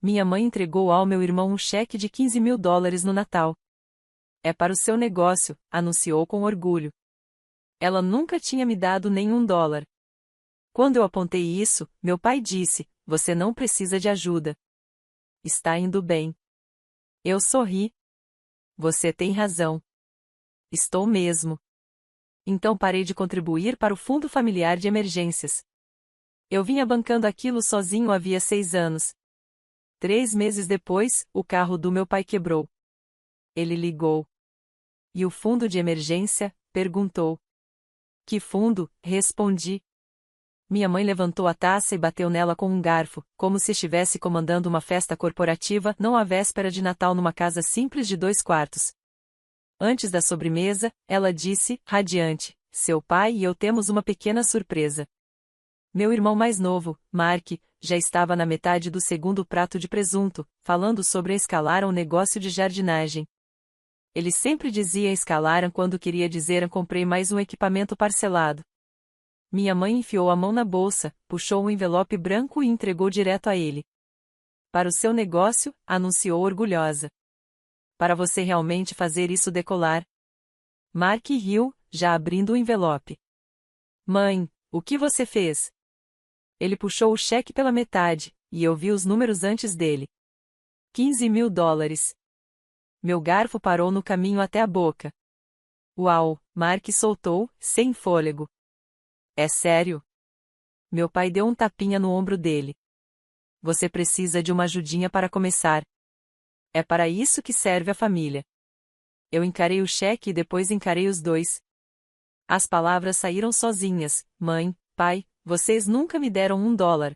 Minha mãe entregou ao meu irmão um cheque de US$ 15.000 no Natal. É para o seu negócio, anunciou com orgulho. Ela nunca tinha me dado nenhum dólar. Quando eu apontei isso, meu pai disse: "Você não precisa de ajuda. Está indo bem." Eu sorri. Você tem razão. Estou mesmo. Então parei de contribuir para o Fundo Familiar de Emergências. Eu vinha bancando aquilo sozinho havia 6 anos. 3 meses depois, o carro do meu pai quebrou. Ele ligou. "E o fundo de emergência?" perguntou. "Que fundo?" respondi. Minha mãe levantou a taça e bateu nela com um garfo, como se estivesse comandando uma festa corporativa, não à véspera de Natal numa casa simples de 2 quartos. Antes da sobremesa, ela disse, radiante: "Seu pai e eu temos uma pequena surpresa." Meu irmão mais novo, Mark, já estava na metade do segundo prato de presunto, falando sobre escalar um negócio de jardinagem. Ele sempre dizia escalaram quando queria dizer comprei mais um equipamento parcelado. Minha mãe enfiou a mão na bolsa, puxou um envelope branco e entregou direto a ele. "Para o seu negócio", anunciou orgulhosa. "Para você realmente fazer isso decolar." Mark riu, já abrindo o envelope. "Mãe, o que você fez?" Ele puxou o cheque pela metade, e eu vi os números antes dele. US$ 15.000. Meu garfo parou no caminho até a boca. "Uau!" Mark soltou, sem fôlego. "É sério?" Meu pai deu um tapinha no ombro dele. "Você precisa de uma ajudinha para começar. É para isso que serve a família." Eu encarei o cheque e depois encarei os dois. As palavras saíram sozinhas: "Mãe, pai, vocês nunca me deram $1."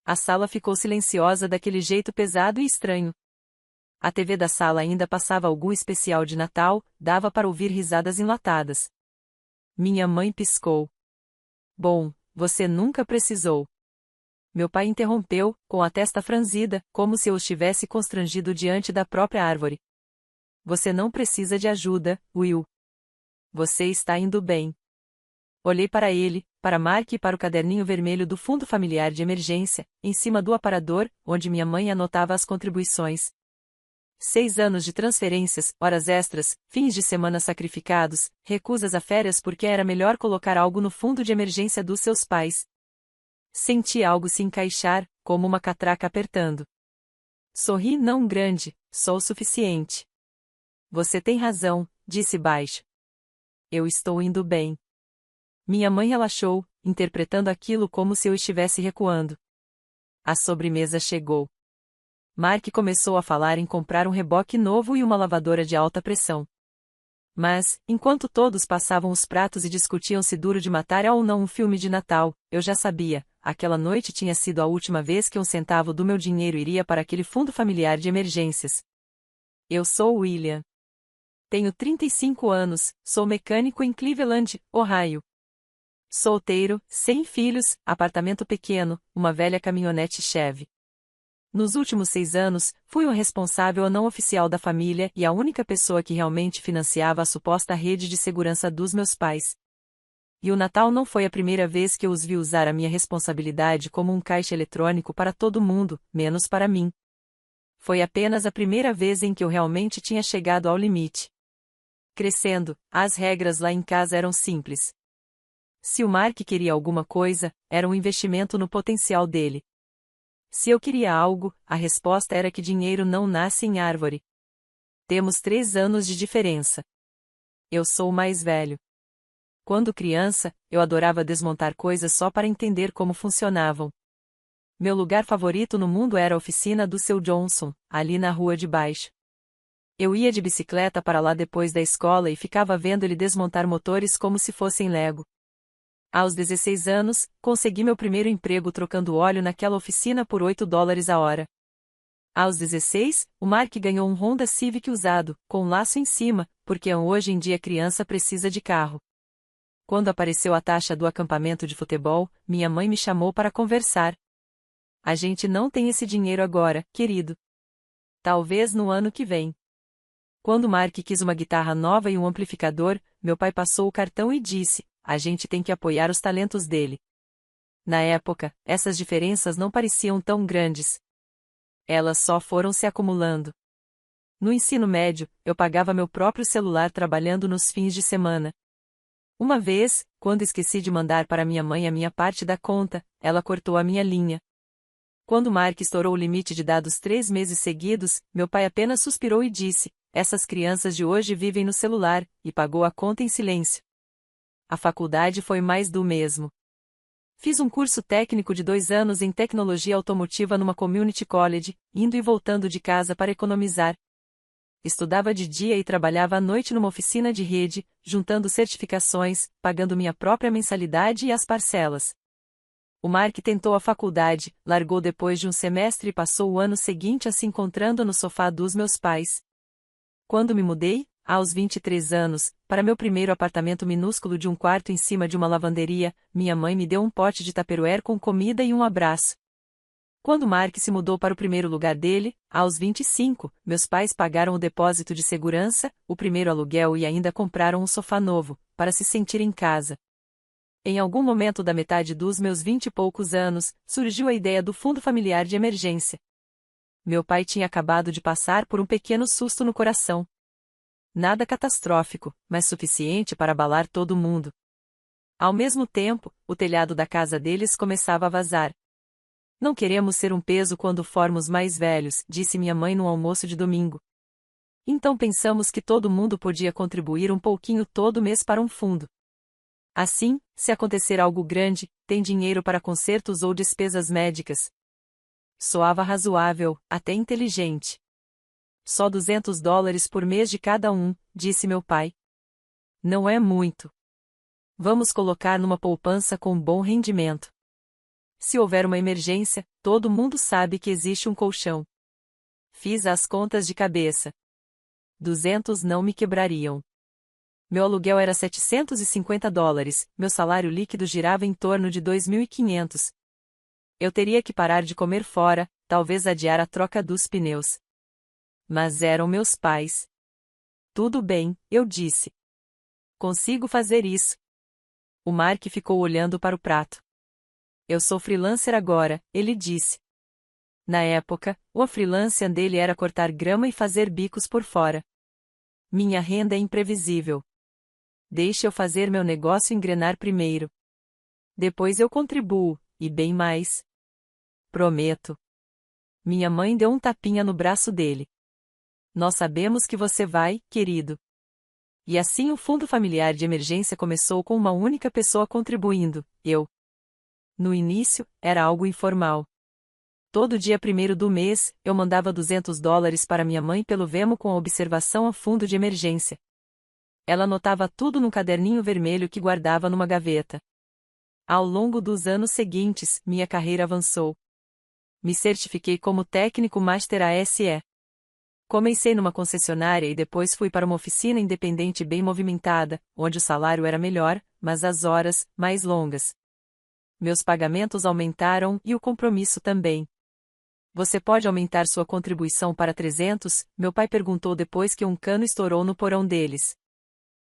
A sala ficou silenciosa daquele jeito pesado e estranho. A TV da sala ainda passava algum especial de Natal, dava para ouvir risadas enlatadas. Minha mãe piscou. "Bom, você nunca precisou." Meu pai interrompeu, com a testa franzida, como se eu estivesse constrangido diante da própria árvore. "Você não precisa de ajuda, Will. Você está indo bem." Olhei para ele, para Mark e para o caderninho vermelho do Fundo Familiar de Emergência, em cima do aparador, onde minha mãe anotava as contribuições. 6 anos de transferências, horas extras, fins de semana sacrificados, recusas a férias porque era melhor colocar algo no fundo de emergência dos seus pais. Senti algo se encaixar, como uma catraca apertando. Sorri não grande, só o suficiente. "Você tem razão", disse baixo. "Eu estou indo bem." Minha mãe relaxou, interpretando aquilo como se eu estivesse recuando. A sobremesa chegou. Mark começou a falar em comprar um reboque novo e uma lavadora de alta pressão. Mas, enquanto todos passavam os pratos e discutiam se Duro de Matar é ou não um filme de Natal, eu já sabia, aquela noite tinha sido a última vez que um centavo do meu dinheiro iria para aquele fundo familiar de emergências. Eu sou William. Tenho 35 anos, sou mecânico em Cleveland, Ohio. Solteiro, sem filhos, apartamento pequeno, uma velha caminhonete Chevy. Nos últimos 6 anos, fui o responsável não oficial da família e a única pessoa que realmente financiava a suposta rede de segurança dos meus pais. E o Natal não foi a primeira vez que eu os vi usar a minha responsabilidade como um caixa eletrônico para todo mundo, menos para mim. Foi apenas a primeira vez em que eu realmente tinha chegado ao limite. Crescendo, as regras lá em casa eram simples. Se o Mark queria alguma coisa, era um investimento no potencial dele. Se eu queria algo, a resposta era que dinheiro não nasce em árvore. Temos 3 anos de diferença. Eu sou o mais velho. Quando criança, eu adorava desmontar coisas só para entender como funcionavam. Meu lugar favorito no mundo era a oficina do seu Johnson, ali na rua de baixo. Eu ia de bicicleta para lá depois da escola e ficava vendo ele desmontar motores como se fossem Lego. Aos 16 anos, consegui meu primeiro emprego trocando óleo naquela oficina por $8 a hora. Aos 16, o Mark ganhou um Honda Civic usado, com um laço em cima, porque hoje em dia criança precisa de carro. Quando apareceu a taxa do acampamento de futebol, minha mãe me chamou para conversar. "A gente não tem esse dinheiro agora, querido. Talvez no ano que vem." Quando Mark quis uma guitarra nova e um amplificador, meu pai passou o cartão e disse: "A gente tem que apoiar os talentos dele." Na época, essas diferenças não pareciam tão grandes. Elas só foram se acumulando. No ensino médio, eu pagava meu próprio celular trabalhando nos fins de semana. Uma vez, quando esqueci de mandar para minha mãe a minha parte da conta, ela cortou a minha linha. Quando Mark estourou o limite de dados 3 meses seguidos, meu pai apenas suspirou e disse: essas crianças de hoje vivem no celular, e pagou a conta em silêncio. A faculdade foi mais do mesmo. Fiz um curso técnico de 2 anos em tecnologia automotiva numa community college, indo e voltando de casa para economizar. Estudava de dia e trabalhava à noite numa oficina de rede, juntando certificações, pagando minha própria mensalidade e as parcelas. O Mark tentou a faculdade, largou depois de um semestre e passou o ano seguinte a se encontrando no sofá dos meus pais. Quando me mudei, aos 23 anos, para meu primeiro apartamento minúsculo de um quarto em cima de uma lavanderia, minha mãe me deu um pote de Tupperware com comida e um abraço. Quando Mark se mudou para o primeiro lugar dele, aos 25, meus pais pagaram o depósito de segurança, o primeiro aluguel e ainda compraram um sofá novo, para se sentir em casa. Em algum momento da metade dos meus 20 e poucos anos, surgiu a ideia do fundo familiar de emergência. Meu pai tinha acabado de passar por um pequeno susto no coração. Nada catastrófico, mas suficiente para abalar todo mundo. Ao mesmo tempo, o telhado da casa deles começava a vazar. Não queremos ser um peso quando formos mais velhos, disse minha mãe no almoço de domingo. Então pensamos que todo mundo podia contribuir um pouquinho todo mês para um fundo. Assim, se acontecer algo grande, tem dinheiro para consertos ou despesas médicas. Soava razoável, até inteligente. Só $200 por mês de cada um, disse meu pai. Não é muito. Vamos colocar numa poupança com bom rendimento. Se houver uma emergência, todo mundo sabe que existe um colchão. Fiz as contas de cabeça. 200 não me quebrariam. Meu aluguel era $750, meu salário líquido girava em torno de 2.500. Eu teria que parar de comer fora, talvez adiar a troca dos pneus. Mas eram meus pais. Tudo bem, eu disse. Consigo fazer isso. O Mark ficou olhando para o prato. Eu sou freelancer agora, ele disse. Na época, o freelancer dele era cortar grama e fazer bicos por fora. Minha renda é imprevisível. Deixe eu fazer meu negócio engrenar primeiro. Depois eu contribuo, e bem mais. Prometo. Minha mãe deu um tapinha no braço dele. Nós sabemos que você vai, querido. E assim o fundo familiar de emergência começou com uma única pessoa contribuindo, eu. No início, era algo informal. Todo dia 1º do mês, eu mandava $200 para minha mãe pelo Venmo com a observação a fundo de emergência. Ela anotava tudo num caderninho vermelho que guardava numa gaveta. Ao longo dos anos seguintes, minha carreira avançou. Me certifiquei como técnico Master ASE. Comecei numa concessionária e depois fui para uma oficina independente bem movimentada, onde o salário era melhor, mas as horas, mais longas. Meus pagamentos aumentaram e o compromisso também. Você pode aumentar sua contribuição para 300? Meu pai perguntou depois que um cano estourou no porão deles.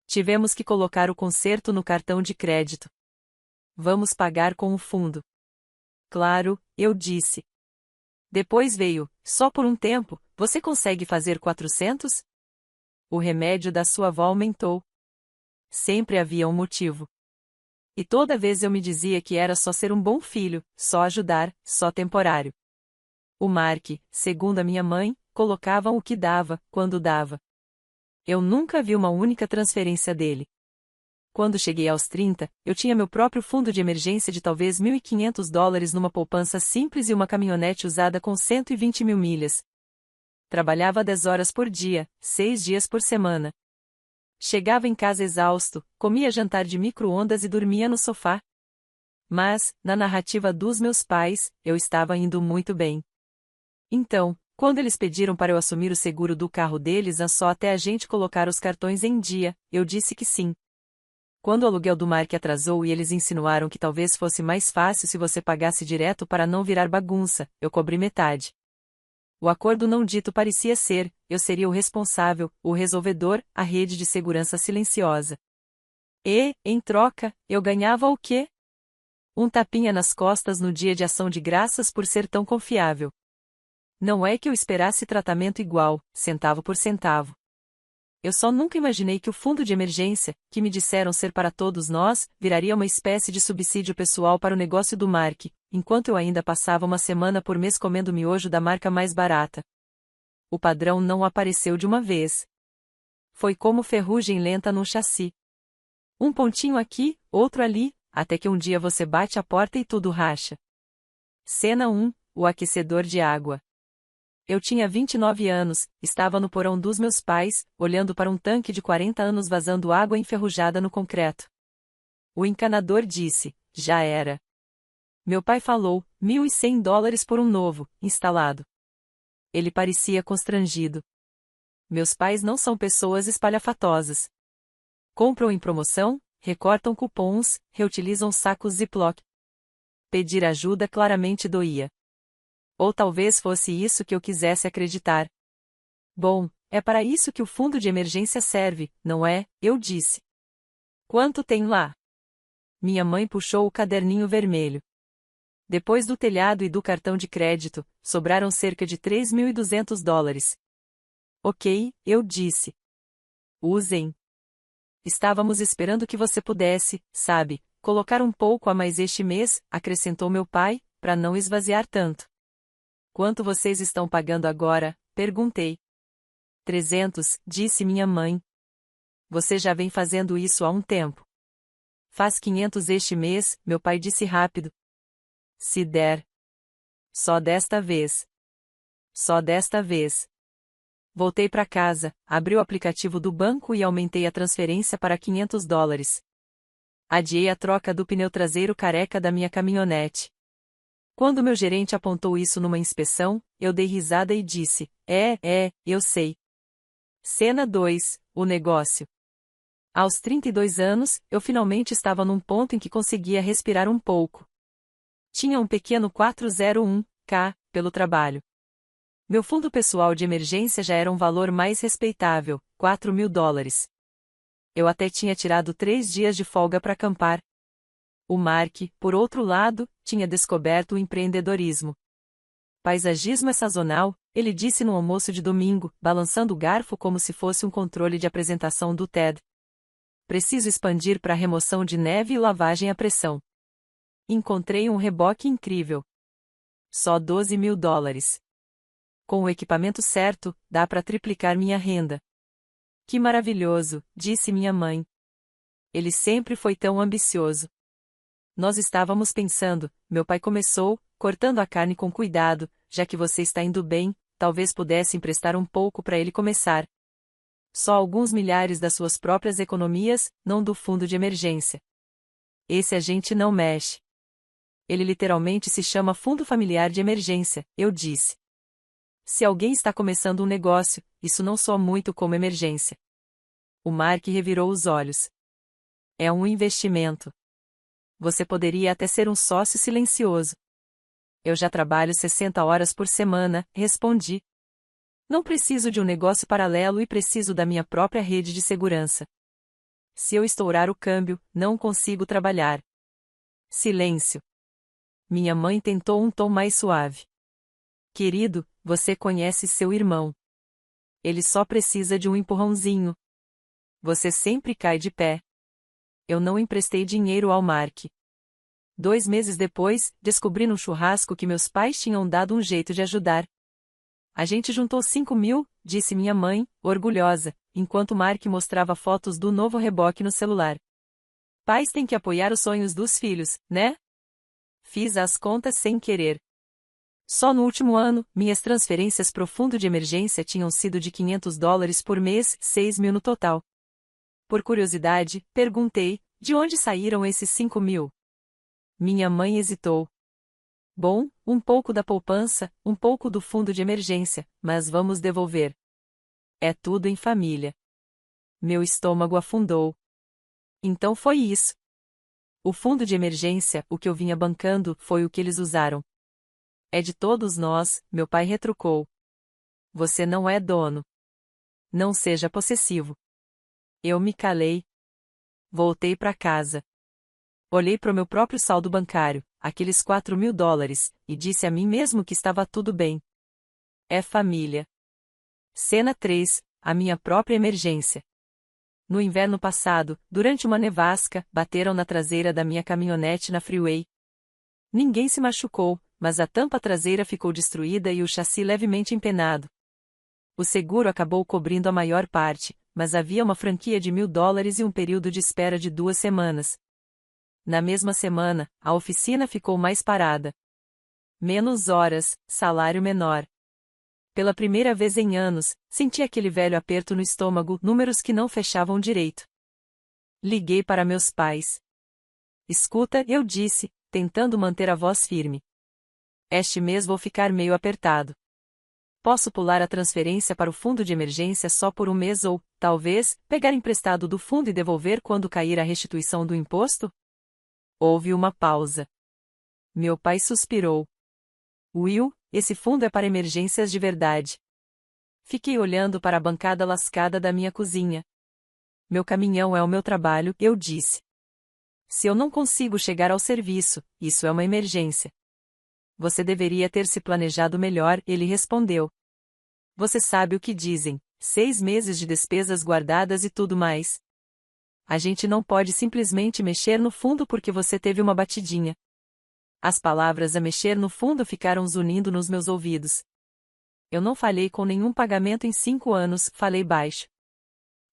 Tivemos que colocar o conserto no cartão de crédito. Vamos pagar com o fundo. Claro, eu disse. Depois veio, só por um tempo, você consegue fazer 400? O remédio da sua avó aumentou. Sempre havia um motivo. E toda vez eu me dizia que era só ser um bom filho, só ajudar, só temporário. O Mark, segundo a minha mãe, colocava o que dava, quando dava. Eu nunca vi uma única transferência dele. Quando cheguei aos 30, eu tinha meu próprio fundo de emergência de talvez $1.500 numa poupança simples e uma caminhonete usada com 120 mil milhas. Trabalhava 10 horas por dia, 6 dias por semana. Chegava em casa exausto, comia jantar de micro-ondas e dormia no sofá. Mas, na narrativa dos meus pais, eu estava indo muito bem. Então, quando eles pediram para eu assumir o seguro do carro deles só até a gente colocar os cartões em dia, eu disse que sim. Quando o aluguel do Mark atrasou e eles insinuaram que talvez fosse mais fácil se você pagasse direto para não virar bagunça, eu cobri metade. O acordo não dito parecia ser, eu seria o responsável, o resolvedor, a rede de segurança silenciosa. E, em troca, eu ganhava o quê? Um tapinha nas costas no dia de ação de graças por ser tão confiável. Não é que eu esperasse tratamento igual, centavo por centavo. Eu só nunca imaginei que o fundo de emergência, que me disseram ser para todos nós, viraria uma espécie de subsídio pessoal para o negócio do Mark, enquanto eu ainda passava uma semana por mês comendo miojo da marca mais barata. O padrão não apareceu de uma vez. Foi como ferrugem lenta num chassi. Um pontinho aqui, outro ali, até que um dia você bate a porta e tudo racha. Cena 1, o aquecedor de água. Eu tinha 29 anos, estava no porão dos meus pais, olhando para um tanque de 40 anos vazando água enferrujada no concreto. O encanador disse, já era. Meu pai falou, $1.100 por um novo, instalado. Ele parecia constrangido. Meus pais não são pessoas espalhafatosas. Compram em promoção, recortam cupons, reutilizam sacos Ziploc. Pedir ajuda claramente doía. Ou talvez fosse isso que eu quisesse acreditar. Bom, é para isso que o fundo de emergência serve, não é? Eu disse. Quanto tem lá? Minha mãe puxou o caderninho vermelho. Depois do telhado e do cartão de crédito, sobraram cerca de $3.200. Ok, eu disse. Usem. Estávamos esperando que você pudesse, sabe, colocar um pouco a mais este mês, acrescentou meu pai, para não esvaziar tanto. Quanto vocês estão pagando agora? Perguntei. 300, disse minha mãe. Você já vem fazendo isso há um tempo. Faz 500 este mês, meu pai disse rápido. Se der. Só desta vez. Só desta vez. Voltei para casa, abri o aplicativo do banco e aumentei a transferência para $500. Adiei a troca do pneu traseiro careca da minha caminhonete. Quando meu gerente apontou isso numa inspeção, eu dei risada e disse, eu sei. Cena 2, o negócio. Aos 32 anos, eu finalmente estava num ponto em que conseguia respirar um pouco. Tinha um pequeno 401k, pelo trabalho. Meu fundo pessoal de emergência já era um valor mais respeitável, $4.000. Eu até tinha tirado 3 dias de folga para acampar. O Mark, por outro lado, tinha descoberto o empreendedorismo. Paisagismo é sazonal, ele disse no almoço de domingo, balançando o garfo como se fosse um controle de apresentação do TED. Preciso expandir para remoção de neve e lavagem à pressão. Encontrei um reboque incrível. Só $12.000. Com o equipamento certo, dá para triplicar minha renda. Que maravilhoso, disse minha mãe. Ele sempre foi tão ambicioso. Nós estávamos pensando, meu pai começou, cortando a carne com cuidado, já que você está indo bem, talvez pudesse emprestar um pouco para ele começar. Só alguns milhares das suas próprias economias, não do fundo de emergência. Esse a gente não mexe. Ele literalmente se chama Fundo Familiar de Emergência, eu disse. Se alguém está começando um negócio, isso não soa muito como emergência. O Mark revirou os olhos. É um investimento. Você poderia até ser um sócio silencioso. Eu já trabalho 60 horas por semana, respondi. Não preciso de um negócio paralelo e preciso da minha própria rede de segurança. Se eu estourar o câmbio, não consigo trabalhar. Silêncio. Minha mãe tentou um tom mais suave. Querido, você conhece seu irmão. Ele só precisa de um empurrãozinho. Você sempre cai de pé. Eu não emprestei dinheiro ao Mark. 2 meses depois, descobri no churrasco que meus pais tinham dado um jeito de ajudar. A gente juntou 5.000, disse minha mãe, orgulhosa, enquanto Mark mostrava fotos do novo reboque no celular. Pais têm que apoiar os sonhos dos filhos, né? Fiz as contas sem querer. Só no último ano, minhas transferências pro fundo de emergência tinham sido de $500 por mês, 6.000 no total. Por curiosidade, perguntei, de onde saíram esses 5.000? Minha mãe hesitou. Bom, um pouco da poupança, um pouco do fundo de emergência, mas vamos devolver. É tudo em família. Meu estômago afundou. Então foi isso. O fundo de emergência, o que eu vinha bancando, foi o que eles usaram. É de todos nós, meu pai retrucou. Você não é dono. Não seja possessivo. Eu me calei. Voltei para casa. Olhei para o meu próprio saldo bancário, aqueles $4.000, e disse a mim mesmo que estava tudo bem. É família. Cena 3. A minha própria emergência. No inverno passado, durante uma nevasca, bateram na traseira da minha caminhonete na freeway. Ninguém se machucou, mas a tampa traseira ficou destruída e o chassi levemente empenado. O seguro acabou cobrindo a maior parte, mas havia uma franquia de $1.000 e um período de espera de 2 semanas. Na mesma semana, a oficina ficou mais parada. Menos horas, salário menor. Pela primeira vez em anos, senti aquele velho aperto no estômago, números que não fechavam direito. Liguei para meus pais. Escuta, eu disse, tentando manter a voz firme. Este mês vou ficar meio apertado. Posso pular a transferência para o fundo de emergência só por um mês ou, talvez, pegar emprestado do fundo e devolver quando cair a restituição do imposto? Houve uma pausa. Meu pai suspirou. Will, esse fundo é para emergências de verdade. Fiquei olhando para a bancada lascada da minha cozinha. Meu caminhão é o meu trabalho, eu disse. Se eu não consigo chegar ao serviço, isso é uma emergência. Você deveria ter se planejado melhor, ele respondeu. Você sabe o que dizem, 6 meses de despesas guardadas e tudo mais. A gente não pode simplesmente mexer no fundo porque você teve uma batidinha. As palavras a mexer no fundo ficaram zunindo nos meus ouvidos. Eu não falhei com nenhum pagamento em 5 anos, falei baixo.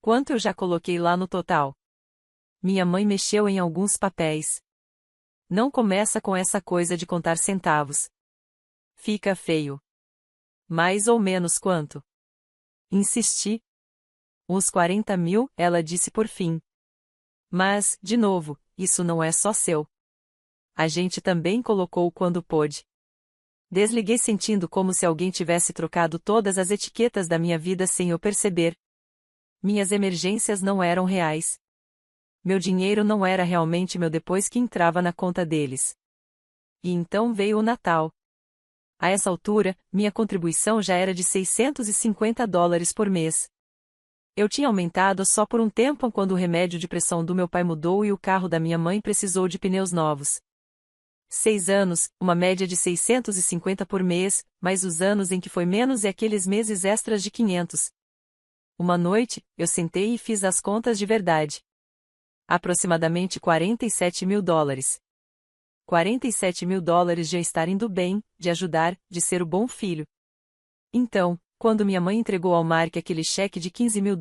Quanto eu já coloquei lá no total? Minha mãe mexeu em alguns papéis. Não começa com essa coisa de contar centavos. Fica feio. Mais ou menos quanto? Insisti. Uns 40 mil, ela disse por fim. Mas, de novo, isso não é só seu. A gente também colocou quando pôde. Desliguei sentindo como se alguém tivesse trocado todas as etiquetas da minha vida sem eu perceber. Minhas emergências não eram reais. Meu dinheiro não era realmente meu depois que entrava na conta deles. E então veio o Natal. A essa altura, minha contribuição já era de $650 por mês. Eu tinha aumentado só por um tempo quando o remédio de pressão do meu pai mudou e o carro da minha mãe precisou de pneus novos. 6 anos, uma média de 650 por mês, mais os anos em que foi menos e aqueles meses extras de 500. Uma noite, eu sentei e fiz as contas de verdade. Aproximadamente $47 mil. $47 mil de eu estar indo bem, de ajudar, de ser o bom filho. Então, quando minha mãe entregou ao Mark aquele cheque de $15 mil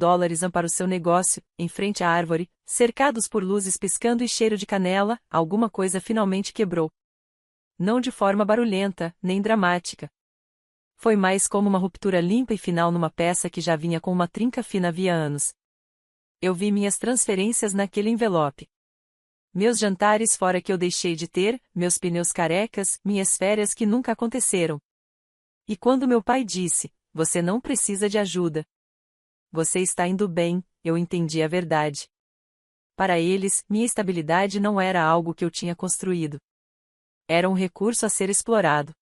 para o seu negócio, em frente à árvore, cercados por luzes piscando e cheiro de canela, alguma coisa finalmente quebrou. Não de forma barulhenta, nem dramática. Foi mais como uma ruptura limpa e final numa peça que já vinha com uma trinca fina havia anos. Eu vi minhas transferências naquele envelope. Meus jantares fora que eu deixei de ter, meus pneus carecas, minhas férias que nunca aconteceram. E quando meu pai disse, você não precisa de ajuda. Você está indo bem, eu entendi a verdade. Para eles, minha estabilidade não era algo que eu tinha construído. Era um recurso a ser explorado.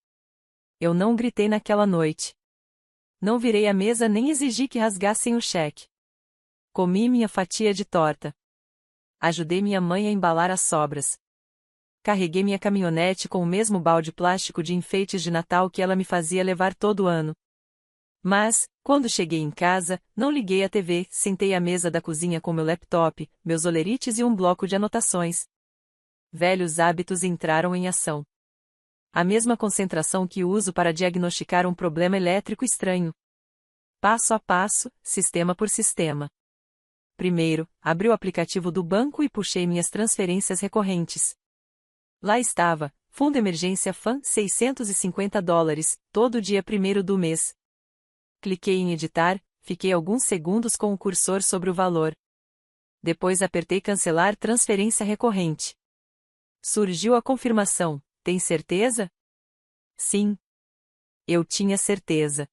Eu não gritei naquela noite. Não virei a mesa nem exigi que rasgassem o cheque. Comi minha fatia de torta. Ajudei minha mãe a embalar as sobras. Carreguei minha caminhonete com o mesmo balde plástico de enfeites de Natal que ela me fazia levar todo ano. Mas, quando cheguei em casa, não liguei a TV, sentei à mesa da cozinha com meu laptop, meus olerites e um bloco de anotações. Velhos hábitos entraram em ação. A mesma concentração que uso para diagnosticar um problema elétrico estranho. Passo a passo, sistema por sistema. Primeiro, abri o aplicativo do banco e puxei minhas transferências recorrentes. Lá estava, Fundo Emergência FAM, $650, todo dia 1º do mês. Cliquei em editar, fiquei alguns segundos com o cursor sobre o valor. Depois apertei cancelar transferência recorrente. Surgiu a confirmação, tem certeza? Sim. Eu tinha certeza.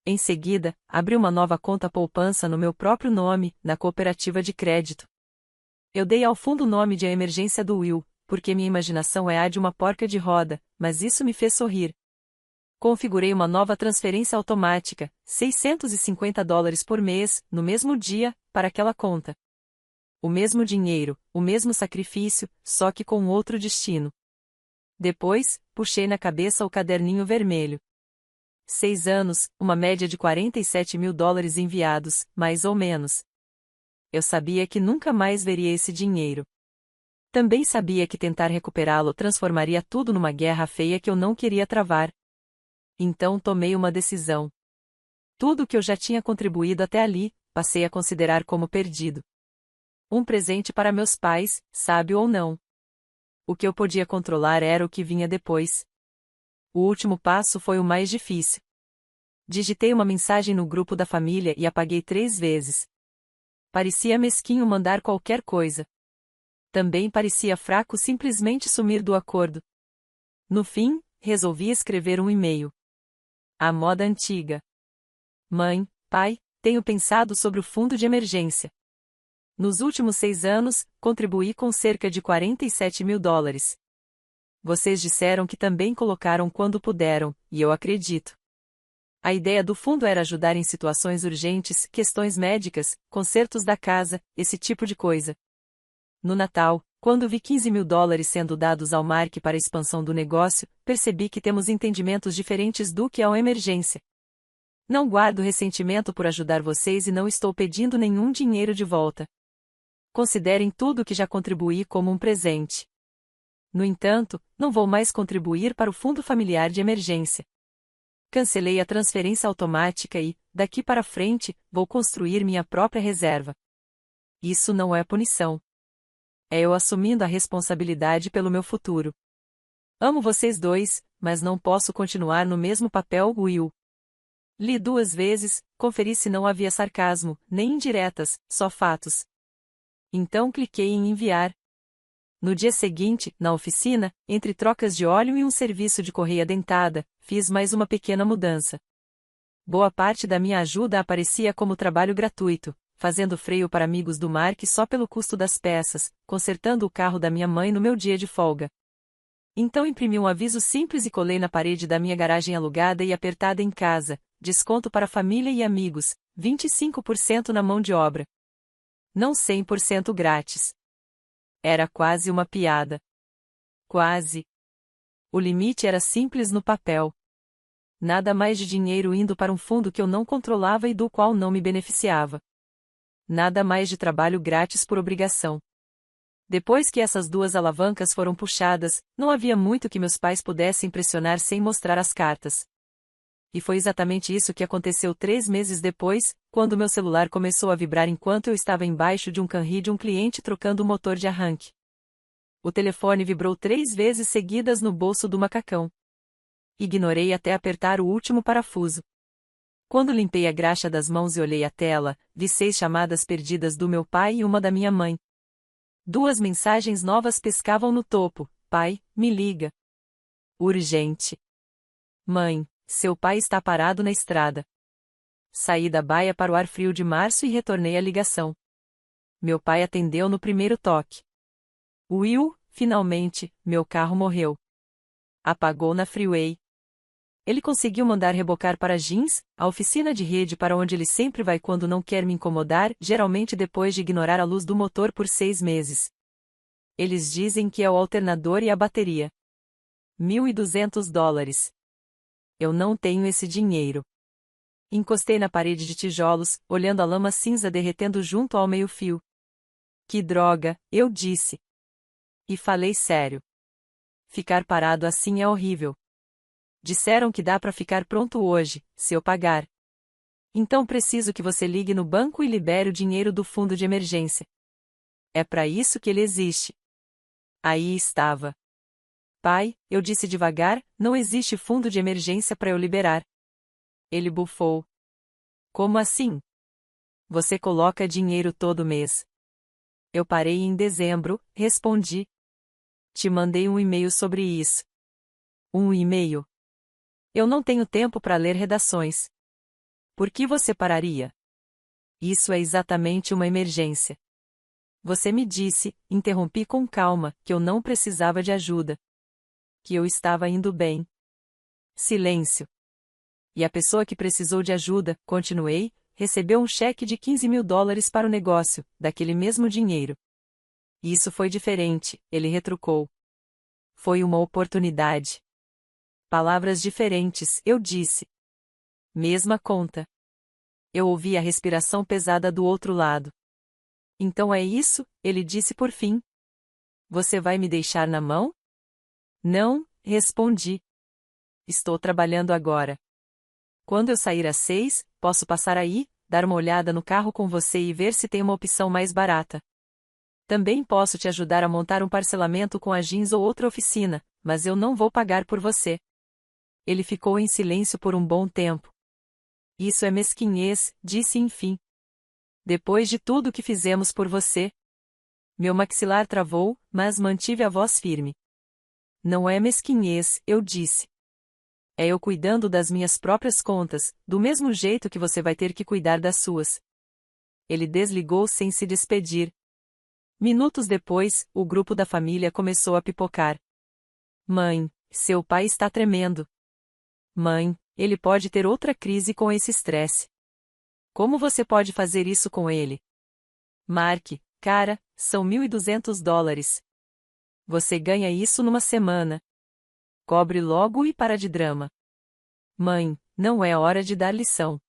Em seguida, abri uma nova conta poupança no meu próprio nome, na cooperativa de crédito. Eu dei ao fundo o nome de A Emergência do Will, porque minha imaginação é a de uma porca de roda, mas isso me fez sorrir. Configurei uma nova transferência automática, $650 por mês, no mesmo dia, para aquela conta. O mesmo dinheiro, o mesmo sacrifício, só que com outro destino. Depois, puxei na cabeça o caderninho vermelho. 6 anos, uma média de 47 mil dólares enviados, mais ou menos. Eu sabia que nunca mais veria esse dinheiro. Também sabia que tentar recuperá-lo transformaria tudo numa guerra feia que eu não queria travar. Então tomei uma decisão. Tudo que eu já tinha contribuído até ali, passei a considerar como perdido. Um presente para meus pais, sábio ou não. O que eu podia controlar era o que vinha depois. O último passo foi o mais difícil. Digitei uma mensagem no grupo da família e apaguei 3 vezes. Parecia mesquinho mandar qualquer coisa. Também parecia fraco simplesmente sumir do acordo. No fim, resolvi escrever um e-mail. À moda antiga. Mãe, pai, tenho pensado sobre o fundo de emergência. Nos últimos 6 anos, contribuí com cerca de 47 mil dólares. Vocês disseram que também colocaram quando puderam, e eu acredito. A ideia do fundo era ajudar em situações urgentes, questões médicas, consertos da casa, esse tipo de coisa. No Natal, quando vi 15 mil dólares sendo dados ao Mark para a expansão do negócio, percebi que temos entendimentos diferentes do que é uma emergência. Não guardo ressentimento por ajudar vocês e não estou pedindo nenhum dinheiro de volta. Considerem tudo o que já contribuí como um presente. No entanto, não vou mais contribuir para o fundo familiar de emergência. Cancelei a transferência automática e, daqui para frente, vou construir minha própria reserva. Isso não é punição. É eu assumindo a responsabilidade pelo meu futuro. Amo vocês dois, mas não posso continuar no mesmo papel, Will. Li 2 vezes, conferi se não havia sarcasmo, nem indiretas, só fatos. Então cliquei em enviar. No dia seguinte, na oficina, entre trocas de óleo e um serviço de correia dentada, fiz mais uma pequena mudança. Boa parte da minha ajuda aparecia como trabalho gratuito, fazendo freio para amigos do Mark só pelo custo das peças, consertando o carro da minha mãe no meu dia de folga. Então imprimi um aviso simples e colei na parede da minha garagem alugada e apertada em casa: desconto para família e amigos, 25% na mão de obra. Não 100% grátis. Era quase uma piada. Quase. O limite era simples no papel. Nada mais de dinheiro indo para um fundo que eu não controlava e do qual não me beneficiava. Nada mais de trabalho grátis por obrigação. Depois que essas 2 alavancas foram puxadas, não havia muito que meus pais pudessem pressionar sem mostrar as cartas. E foi exatamente isso que aconteceu 3 meses depois, quando meu celular começou a vibrar enquanto eu estava embaixo de um canri de um cliente trocando o motor de arranque. O telefone vibrou 3 vezes seguidas no bolso do macacão. Ignorei até apertar o último parafuso. Quando limpei a graxa das mãos e olhei a tela, vi 6 chamadas perdidas do meu pai e uma da minha mãe. 2 mensagens novas pescavam no topo: pai, me liga. Urgente. Mãe, seu pai está parado na estrada. Saí da baia para o ar frio de março e retornei a ligação. Meu pai atendeu no primeiro toque. Will, finalmente, meu carro morreu. Apagou na freeway. Ele conseguiu mandar rebocar para Jeans, a oficina de rede para onde ele sempre vai quando não quer me incomodar, geralmente depois de ignorar a luz do motor por 6 meses. Eles dizem que é o alternador e a bateria. $1.200. Eu não tenho esse dinheiro. Encostei na parede de tijolos, olhando a lama cinza derretendo junto ao meio-fio. Que droga, eu disse. E falei sério. Ficar parado assim é horrível. Disseram que dá para ficar pronto hoje, se eu pagar. Então preciso que você ligue no banco e libere o dinheiro do fundo de emergência. É para isso que ele existe. Aí estava. Pai, eu disse devagar, não existe fundo de emergência para eu liberar. Ele bufou. Como assim? Você coloca dinheiro todo mês. Eu parei em dezembro, respondi. Te mandei um e-mail sobre isso. Um e-mail? Eu não tenho tempo para ler redações. Por que você pararia? Isso é exatamente uma emergência. Você me disse, interrompi com calma, que eu não precisava de ajuda. Que eu estava indo bem. Silêncio. E a pessoa que precisou de ajuda, continuei, recebeu um cheque de 15 mil dólares para o negócio, daquele mesmo dinheiro. Isso foi diferente, ele retrucou. Foi uma oportunidade. Palavras diferentes, eu disse. Mesma conta. Eu ouvi a respiração pesada do outro lado. Então é isso, ele disse por fim. Você vai me deixar na mão? Não, respondi. Estou trabalhando agora. Quando eu sair às 6, posso passar aí, dar uma olhada no carro com você e ver se tem uma opção mais barata. Também posso te ajudar a montar um parcelamento com a Jeans ou outra oficina, mas eu não vou pagar por você. Ele ficou em silêncio por um bom tempo. Isso é mesquinhez, disse enfim. Depois de tudo que fizemos por você. Meu maxilar travou, mas mantive a voz firme. Não é mesquinhez, eu disse. É eu cuidando das minhas próprias contas, do mesmo jeito que você vai ter que cuidar das suas. Ele desligou sem se despedir. Minutos depois, o grupo da família começou a pipocar. Mãe, seu pai está tremendo. Mãe, ele pode ter outra crise com esse estresse. Como você pode fazer isso com ele? Mark, cara, são $1.200. Você ganha isso numa semana. Cobre logo e para de drama. Mãe, não é hora de dar lição.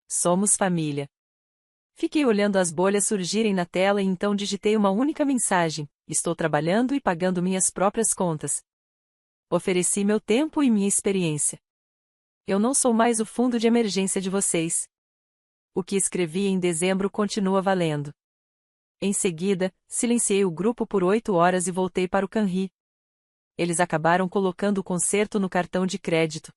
Somos família. Fiquei olhando as bolhas surgirem na tela e então digitei uma única mensagem: estou trabalhando e pagando minhas próprias contas. Ofereci meu tempo e minha experiência. Eu não sou mais o fundo de emergência de vocês. O que escrevi em dezembro continua valendo. Em seguida, silenciei o grupo por 8 horas e voltei para o Canri. Eles acabaram colocando o conserto no cartão de crédito.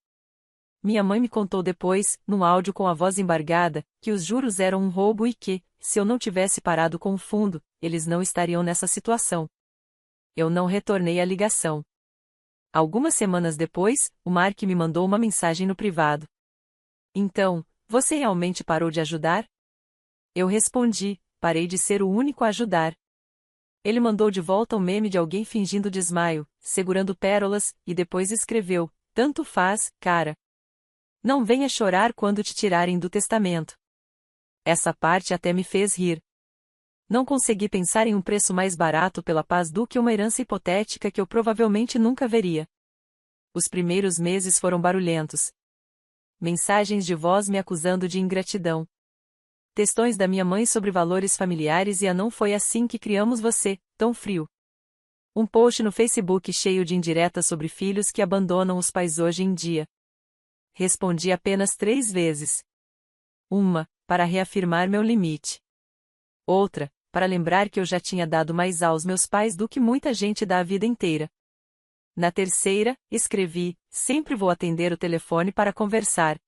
Minha mãe me contou depois, num áudio com a voz embargada, que os juros eram um roubo e que, se eu não tivesse parado com o fundo, eles não estariam nessa situação. Eu não retornei a ligação. Algumas semanas depois, o Mark me mandou uma mensagem no privado. Então, você realmente parou de ajudar? Eu respondi, parei de ser o único a ajudar. Ele mandou de volta um meme de alguém fingindo desmaio, segurando pérolas, e depois escreveu: tanto faz, cara. Não venha chorar quando te tirarem do testamento. Essa parte até me fez rir. Não consegui pensar em um preço mais barato pela paz do que uma herança hipotética que eu provavelmente nunca veria. Os primeiros meses foram barulhentos. Mensagens de voz me acusando de ingratidão. Textões da minha mãe sobre valores familiares e a não foi assim que criamos você, tão frio. Um post no Facebook cheio de indiretas sobre filhos que abandonam os pais hoje em dia. Respondi apenas 3 vezes. Uma, para reafirmar meu limite. Outra, para lembrar que eu já tinha dado mais aos meus pais do que muita gente dá a vida inteira. Na terceira, escrevi: sempre vou atender o telefone para conversar.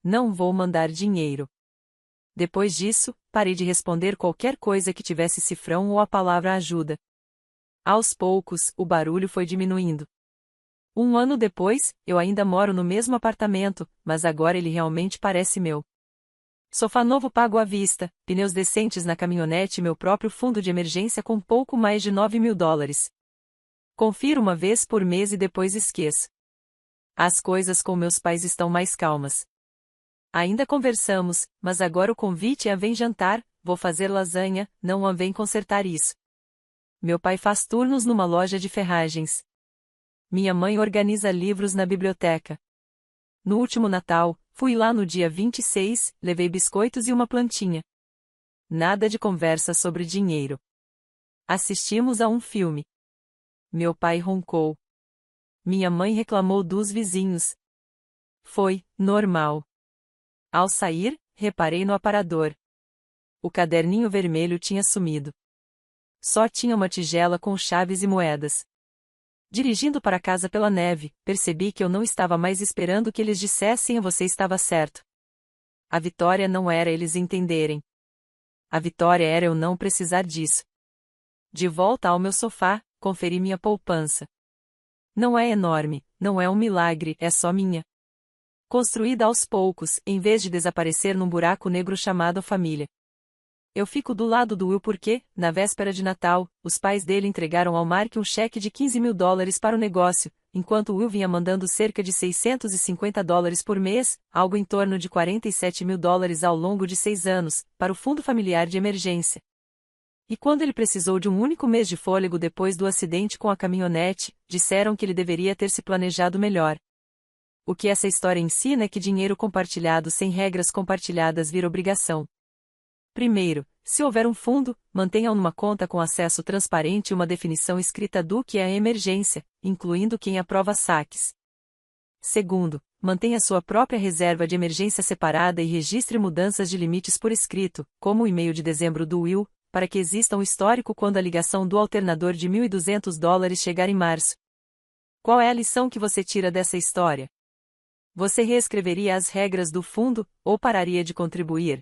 Não vou mandar dinheiro. Depois disso, parei de responder qualquer coisa que tivesse cifrão ou a palavra ajuda. Aos poucos, o barulho foi diminuindo. 1 ano depois, eu ainda moro no mesmo apartamento, mas agora ele realmente parece meu. Sofá novo pago à vista, pneus decentes na caminhonete e meu próprio fundo de emergência com pouco mais de $9.000. Confiro uma vez por mês e depois esqueço. As coisas com meus pais estão mais calmas. Ainda conversamos, mas agora o convite é: vem jantar, vou fazer lasanha, não a vem consertar isso. Meu pai faz turnos numa loja de ferragens. Minha mãe organiza livros na biblioteca. No último Natal, fui lá no dia 26, levei biscoitos e uma plantinha. Nada de conversa sobre dinheiro. Assistimos a um filme. Meu pai roncou. Minha mãe reclamou dos vizinhos. Foi normal. Ao sair, reparei no aparador. O caderninho vermelho tinha sumido. Só tinha uma tigela com chaves e moedas. Dirigindo para casa pela neve, percebi que eu não estava mais esperando que eles dissessem: você estava certo. A vitória não era eles entenderem. A vitória era eu não precisar disso. De volta ao meu sofá, conferi minha poupança. Não é enorme, não é um milagre, é só minha. Construída aos poucos, em vez de desaparecer num buraco negro chamado família. Eu fico do lado do Will porque, na véspera de Natal, os pais dele entregaram ao Mark um cheque de $15.000 para o negócio, enquanto Will vinha mandando cerca de $650 por mês, algo em torno de $47.000 ao longo de 6 anos, para o fundo familiar de emergência. E quando ele precisou de um único mês de fôlego depois do acidente com a caminhonete, disseram que ele deveria ter se planejado melhor. O que essa história ensina é que dinheiro compartilhado sem regras compartilhadas vira obrigação. Primeiro, se houver um fundo, mantenha-o numa conta com acesso transparente e uma definição escrita do que é a emergência, incluindo quem aprova saques. Segundo, mantenha sua própria reserva de emergência separada e registre mudanças de limites por escrito, como o e-mail de dezembro do Will, para que exista um histórico quando a ligação do alternador de $1.200 chegar em março. Qual é a lição que você tira dessa história? Você reescreveria as regras do fundo, ou pararia de contribuir?